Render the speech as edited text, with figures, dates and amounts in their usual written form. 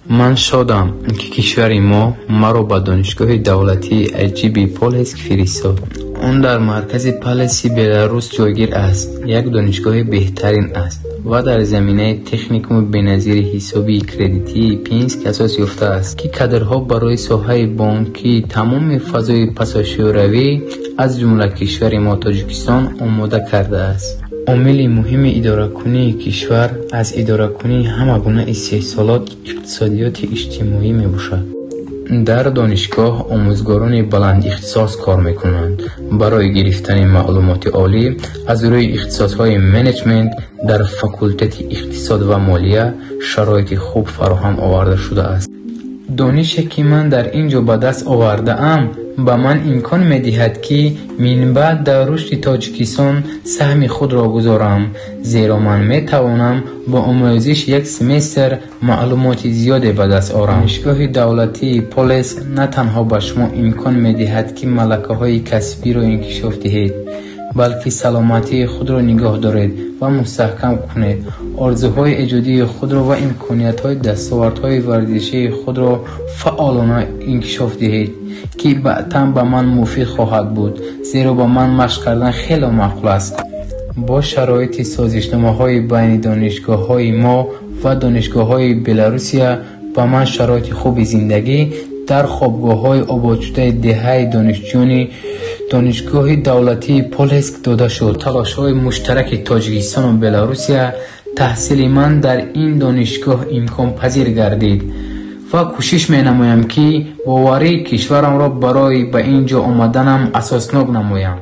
من شادم که کشور ما مرا به دانشگاه دولتی IGB پولسک فرستاد. اون در مرکز پلسی بلاروس جایگیر است. یک دانشگاه بهترین است و در زمینه تکنیکوم بنظیر حسابی کردیتی پینسک اساس یافته است که کادرها برای ساحه بانکی تمام فضای پساشوروی از جمله کشور ما تاجیکستان آماده کرده است. عامل مهم اداره کنی کشور از اداره کنی همه گونه استحصالات اقتصادیات اجتماعی می باشد. در دانشگاه آموزگاران بلند اختصاص کار میکنند. برای گرفتن معلومات عالی از روی اختصاصهای منیجمنت در فاکولته اقتصاد و مالیه شرایط خوب فراهم آورده شده است. دانشی که من در اینجا به دست آورده ام به من امکان می‌دهد که من بعد در رشد تاجیکستان سهم خود را گذارم، زیرا من می‌توانم با آموزش یک سمستر معلومات زیادی به دست آورم. دانشگاه دولتی پولس نه تنها به شما امکان می‌دهد که ملکه‌های کسبی را انکشاف دهید، بلکه سلامتی خود را نگاه دارید و مستحکم کنید، آرزوهای ایجادی خود را و امکانیت‌های دستاوردهای ورزشی خود را فعالانه انکشاف دهید که بعداً به من مفید خواهد بود، زیرا با من مشق کردن خیلی معقول است. با شرایط سازشنامه‌های بین دانشگاه‌های ما و دانشگاه‌های بلاروسیا به من شرایط خوب زندگی در خوابگاه‌های آباد شده دهه دانشجویان دانشگاه دولتی پولسک داده شد. تلاش‌های مشترک تاجیکستان و بلاروسیا تحصیل من در این دانشگاه امکان پذیر گردید و کوشش می‌نمایم که باوری کشورم را برای به اینجا آمدنم اساسناک نمایم.